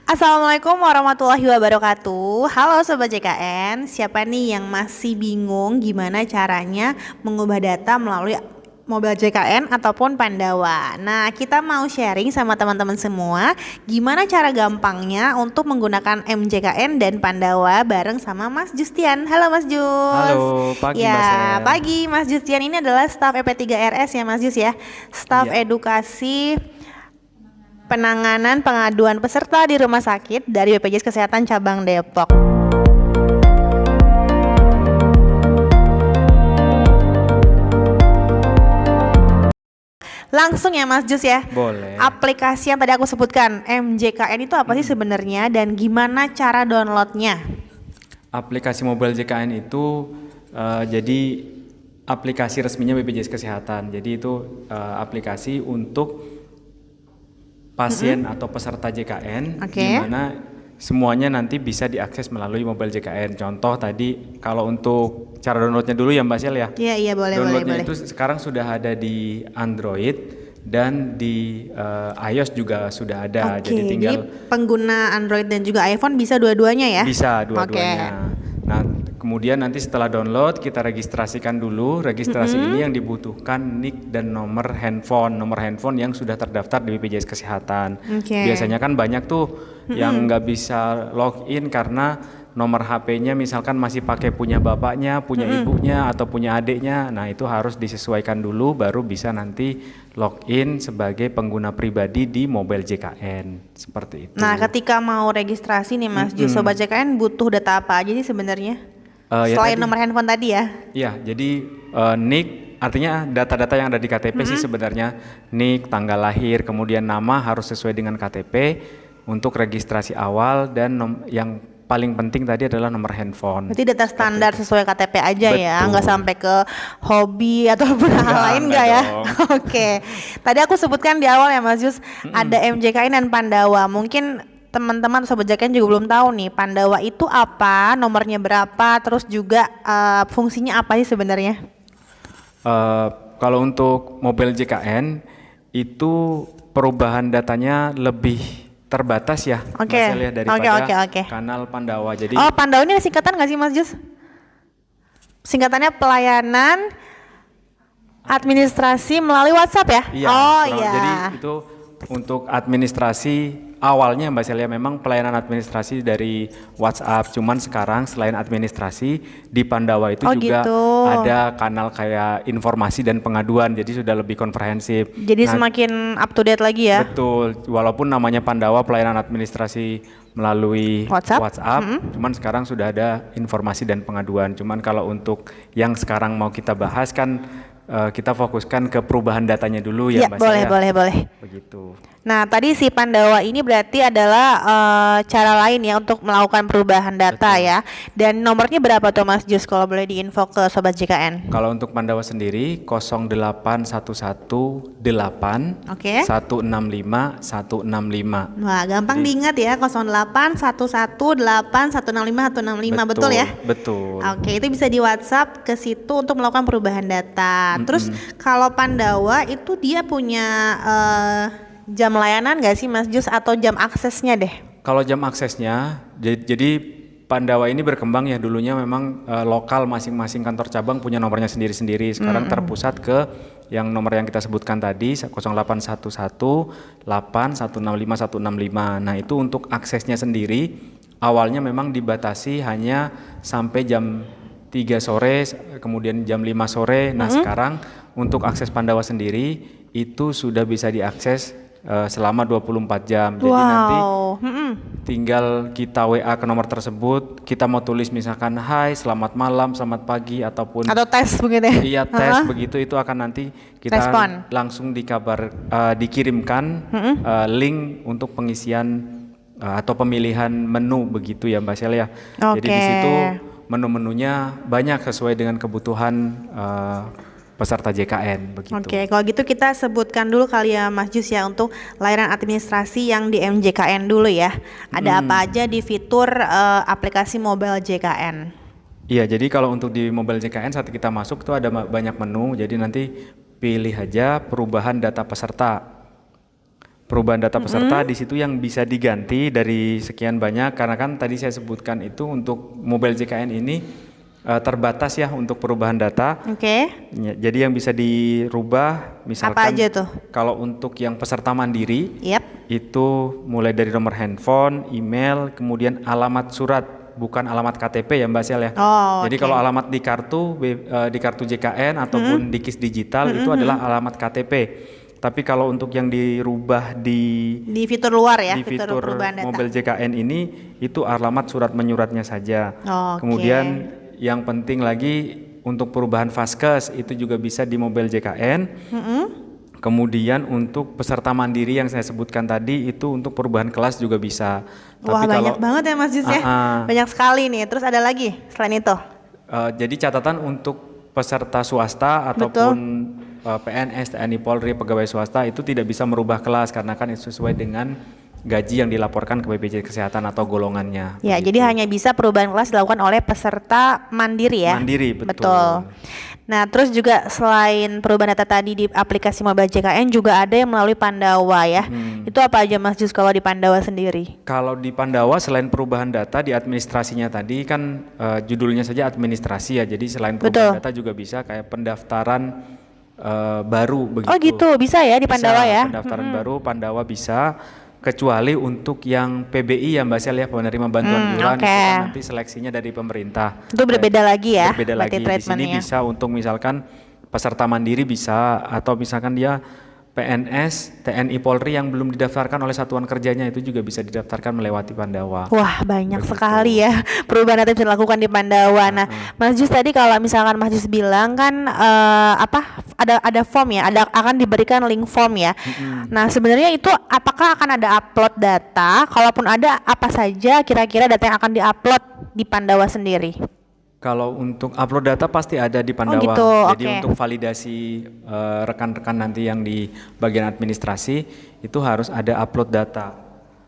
Assalamualaikum warahmatullahi wabarakatuh. Halo Sobat JKN, siapa nih yang masih bingung gimana caranya mengubah data melalui Mobile JKN ataupun Pandawa? Nah, kita mau sharing sama teman-teman semua gimana cara gampangnya untuk menggunakan MJKN dan Pandawa bareng sama Mas Justian. Halo Mas Jus. Halo, pagi Mbak Ya, Sel. pagi Mas Justian ini adalah staf EP3RS ya Mas Jus ya. Staf Iya, edukasi penanganan pengaduan peserta di rumah sakit dari BPJS Kesehatan Cabang Depok. Langsung ya Mas Jus ya. boleh. Aplikasi yang tadi aku sebutkan, MJKN itu apa sih sebenarnya dan gimana cara downloadnya? Aplikasi Mobile JKN itu jadi aplikasi resminya BPJS Kesehatan. Jadi itu aplikasi untuk pasien atau peserta JKN, Oke. di mana semuanya nanti bisa diakses melalui Mobile JKN. Contoh tadi kalau untuk cara downloadnya dulu ya Mbak Sel ya. Iya iya boleh boleh Downloadnya boleh. itu sekarang sudah ada di Android dan di iOS juga sudah ada. Oke, Jadi tinggal jadi pengguna Android dan juga iPhone bisa dua-duanya ya? bisa Oke. dua-duanya. Nah, kemudian nanti setelah download kita registrasikan dulu. Registrasi ini yang dibutuhkan NIK dan nomor handphone yang sudah terdaftar di BPJS Kesehatan. Oke. Biasanya kan banyak tuh yang nggak bisa login karena nomor HP-nya misalkan masih pakai punya bapaknya, punya ibunya atau punya adiknya. Nah, itu harus disesuaikan dulu baru bisa nanti login sebagai pengguna pribadi di Mobile JKN. Seperti itu. Nah, ketika mau registrasi nih Mas Jus, Sobat JKN butuh data apa aja sih sebenarnya? Ya Selain tadi. nomor handphone tadi ya? Iya, jadi NIK artinya data-data yang ada di KTP sih sebenarnya NIK, tanggal lahir, kemudian nama harus sesuai dengan KTP untuk registrasi awal dan yang paling penting tadi adalah nomor handphone. Berarti data standar sesuai KTP aja ya, Betul. nggak sampai ke hobi ataupun hal lain nggak ya? dong. Oke, tadi aku sebutkan di awal ya Mas Jus, ada MJKN dan Pandawa. Mungkin teman-teman Sobat JKN juga belum tahu nih, Pandawa itu apa, nomornya berapa, terus juga fungsinya apa sih sebenarnya? Kalau untuk Mobile JKN itu perubahan datanya lebih terbatas ya, Oke. Mbak Sel ya, daripada Oke. kanal Pandawa. Jadi Oh, Pandawa ini ada singkatan nggak sih Mas Jus? Singkatannya pelayanan administrasi melalui WhatsApp ya? iya, Oh iya. jadi itu untuk administrasi awalnya Mbak Celia memang pelayanan administrasi dari WhatsApp, cuman sekarang selain administrasi di Pandawa itu Oh, juga gitu. ada kanal kayak informasi dan pengaduan, jadi sudah lebih komprehensif. Jadi Nah, semakin up to date lagi ya? betul, walaupun namanya Pandawa pelayanan administrasi melalui WhatsApp? cuman sekarang sudah ada informasi dan pengaduan. Cuman kalau untuk yang sekarang mau kita bahas kan kita fokuskan ke perubahan datanya dulu ya Iya, Mbak boleh, Celia. boleh. Begitu. Nah, tadi si Pandawa ini berarti adalah cara lain ya untuk melakukan perubahan data ya. Dan nomornya berapa tuh Mas Jus kalau boleh diinfo ke Sobat JKN? Kalau untuk Pandawa sendiri 08118 Oke. 165 165. Wah, gampang diingat ya, 08118165 betul ya? Betul. Oke, itu bisa di WhatsApp ke situ untuk melakukan perubahan data. Terus kalau Pandawa itu dia punya jam layanan nggak sih Mas Jus atau jam aksesnya deh? Kalau jam aksesnya jadi Pandawa ini berkembang ya, dulunya memang lokal masing-masing kantor cabang punya nomornya sendiri-sendiri. Sekarang terpusat ke yang nomor yang kita sebutkan tadi 0811 8165 165. Nah, itu untuk aksesnya sendiri awalnya memang dibatasi hanya sampai jam 3 sore, kemudian jam 5 sore. Nah, sekarang untuk akses Pandawa sendiri itu sudah bisa diakses selama 24 jam. Jadi nanti tinggal kita WA ke nomor tersebut, kita mau tulis misalkan hai, selamat malam, selamat pagi ataupun Atau tes begitu ya? iya tes begitu, itu akan nanti kita Respon. langsung dikirimkan link untuk pengisian atau pemilihan menu begitu ya Mbak Sel ya. Jadi di Oke. situ menu-menunya banyak sesuai dengan kebutuhan peserta JKN begitu. Oke, kalau gitu kita sebutkan dulu kali ya Mas Jus ya untuk layanan administrasi yang di MJKN dulu ya. Ada apa aja di fitur aplikasi mobile JKN? Iya, jadi kalau untuk di Mobile JKN saat kita masuk itu ada banyak menu, jadi nanti pilih aja perubahan data peserta. perubahan data peserta di situ yang bisa diganti dari sekian banyak, karena kan tadi saya sebutkan itu untuk mobile JKN ini terbatas ya untuk perubahan data. Oke. Ya, jadi yang bisa dirubah misalkan Apa aja tuh? kalau untuk yang peserta mandiri Yap. itu mulai dari nomor handphone, email, kemudian alamat surat, bukan alamat KTP ya Mbak Sel ya. Oh, Jadi oke. kalau alamat di kartu JKN ataupun di KIS digital itu adalah alamat KTP. Tapi kalau untuk yang dirubah Di fitur luar ya, di fitur perubahan data. mobil JKN ini itu alamat surat menyuratnya saja. Oke. Kemudian yang penting lagi untuk perubahan Vaskes itu juga bisa di mobil JKN. Kemudian untuk peserta mandiri yang saya sebutkan tadi itu untuk perubahan kelas juga bisa. Wah, banyak banget ya Mas Jus ya. Banyak sekali nih. Terus ada lagi selain itu? Jadi catatan untuk peserta swasta ataupun PNS, TNI, Polri, pegawai swasta itu tidak bisa merubah kelas karena kan itu sesuai dengan gaji yang dilaporkan ke BPJS Kesehatan atau golongannya. Ya, begitu. jadi hanya bisa perubahan kelas dilakukan oleh peserta mandiri ya. Mandiri, betul. Nah, terus juga selain perubahan data tadi di aplikasi mobile JKN juga ada yang melalui Pandawa ya. Itu apa aja Mas Jus kalau di Pandawa sendiri? Kalau di Pandawa selain perubahan data di administrasinya tadi kan judulnya saja administrasi ya. Jadi selain perubahan data juga bisa kayak pendaftaran baru begitu. Oh gitu, bisa ya di Pandawa bisa, ya? Pendaftaran baru Pandawa bisa, kecuali untuk yang PBI ya Mbak Sel ya, penerima bantuan iuran itu kan nanti seleksinya dari pemerintah. Itu berbeda lagi ya? Berbeda lagi. Di sini bisa untuk misalkan peserta mandiri bisa, atau misalkan dia PNS, TNI, Polri yang belum didaftarkan oleh satuan kerjanya itu juga bisa didaftarkan melewati Pandawa. Wah, banyak sekali ya perubahan data yang bisa dilakukan di Pandawa. Nah, Mas Jus tadi kalau misalkan Mas Jus bilang kan ada form ya, akan diberikan link form ya. Nah, sebenarnya itu apakah akan ada upload data? Kalaupun ada, apa saja kira-kira data yang akan diupload di Pandawa sendiri? Kalau untuk upload data pasti ada di Pandawa. Gitu, jadi untuk validasi rekan-rekan nanti yang di bagian administrasi itu harus ada upload data.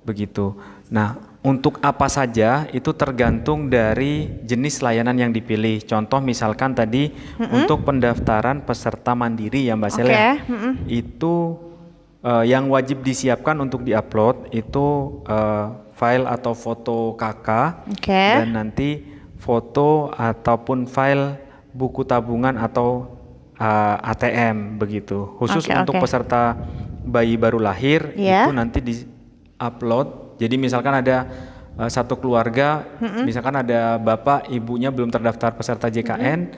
Begitu. Nah, untuk apa saja itu tergantung dari jenis layanan yang dipilih. Contoh misalkan tadi untuk pendaftaran peserta mandiri ya Mbak Sel ya. Itu yang wajib disiapkan untuk diupload itu file atau foto KK dan nanti foto ataupun file buku tabungan atau ATM begitu. Khusus untuk peserta bayi baru lahir itu nanti di-upload. Jadi misalkan ada satu keluarga, misalkan ada bapak, ibunya belum terdaftar peserta JKN,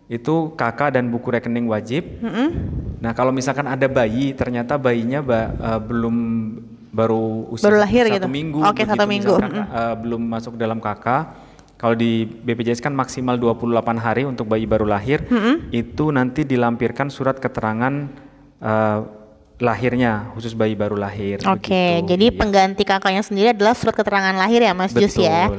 itu kakak dan buku rekening wajib. Nah kalau misalkan ada bayi, ternyata bayinya baru usia lahir satu gitu. minggu, Oke, begitu, 1 minggu. misalkan belum masuk dalam KK. Kalau di BPJS kan maksimal 28 hari untuk bayi baru lahir, itu nanti dilampirkan surat keterangan lahirnya khusus bayi baru lahir. Oke, jadi pengganti kakaknya sendiri adalah surat keterangan lahir ya Mas Jus ya.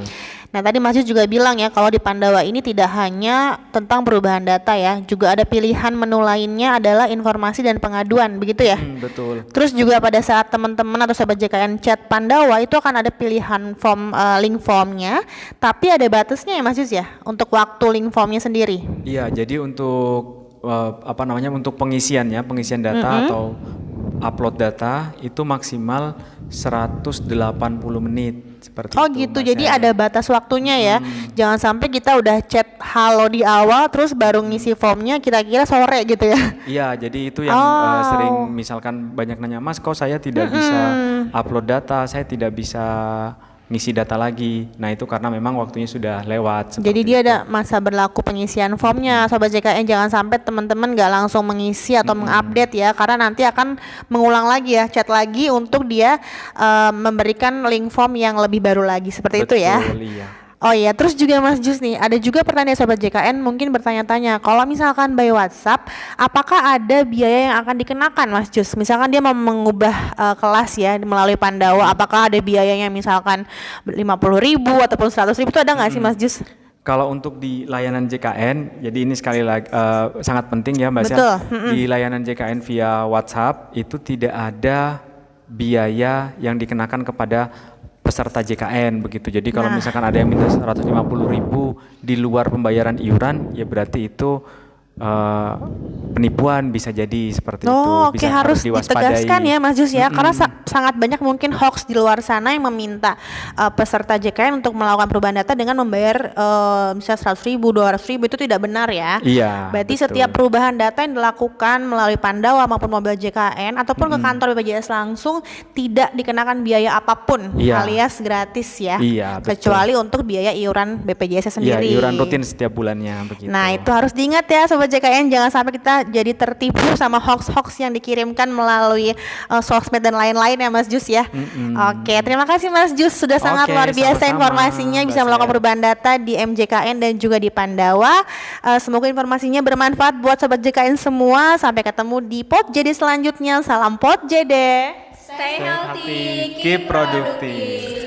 Nah tadi Mas Jus juga bilang ya kalau di Pandawa ini tidak hanya tentang perubahan data ya, juga ada pilihan menu lainnya adalah informasi dan pengaduan, begitu ya? Betul. Terus juga pada saat teman-teman atau sahabat JKN chat Pandawa itu akan ada pilihan form, link formnya, tapi ada batasnya ya Mas Jus ya untuk waktu link formnya sendiri. Iya, jadi untuk untuk pengisian data atau upload data itu maksimal 180 menit seperti itu. Oh gitu, jadi ada batas waktunya ya. Jangan sampai kita udah chat halo di awal terus baru ngisi formnya kira-kira sore gitu ya. Iya, jadi itu yang sering misalkan banyak nanya, Mas kok saya tidak bisa upload data, saya tidak bisa ngisi data lagi. Nah itu karena memang waktunya sudah lewat. Jadi dia ada masa berlaku pengisian formnya. Sobat JKN jangan sampai teman-teman nggak langsung mengisi atau mengupdate ya, karena nanti akan mengulang lagi ya, chat lagi untuk dia memberikan link form yang lebih baru lagi seperti itu ya. Iya. Oh iya, terus juga Mas Jus nih, ada juga pertanyaan Sobat JKN mungkin bertanya-tanya, kalau misalkan by WhatsApp, apakah ada biaya yang akan dikenakan Mas Jus? Misalkan dia mau mengubah kelas ya melalui Pandawa, apakah ada biayanya misalkan 50.000 ataupun 100.000 itu ada nggak sih Mas Jus? Kalau untuk di layanan JKN, jadi ini sekali lagi sangat penting ya Mbak Sel. Di layanan JKN via WhatsApp itu tidak ada biaya yang dikenakan kepada peserta JKN begitu. Jadi kalau misalkan ada yang minta 150.000 di luar pembayaran iuran, ya berarti itu penipuan bisa jadi seperti itu. Oh, oke, Bisa harus diwaspadai. ditegaskan ya Mas Jus ya, karena sangat banyak mungkin hoax di luar sana yang meminta peserta JKN untuk melakukan perubahan data dengan membayar misalnya 100.000, 200.000, itu tidak benar ya. Iya, Berarti betul. setiap perubahan data yang dilakukan melalui Pandawa maupun mobil JKN ataupun ke kantor BPJS langsung tidak dikenakan biaya apapun, Iya. alias gratis ya. Iya, betul. Kecuali untuk biaya iuran BPJS Iya, sendiri. iuran rutin setiap bulannya begitu. Nah, itu harus diingat ya Sobat JKN, jangan sampai kita jadi tertipu sama hoax-hoax yang dikirimkan melalui sosmed dan lain-lain ya Mas Jus ya. Oke, terima kasih Mas Jus, sudah sangat Oke, luar biasa sama-sama, informasinya, bisa Mbak melakukan Saya. perubahan data di MJKN dan juga di Pandawa. Semoga informasinya bermanfaat buat Sobat JKN semua. Sampai ketemu di Pod JD selanjutnya. Salam Pod JD. Stay healthy, keep productive.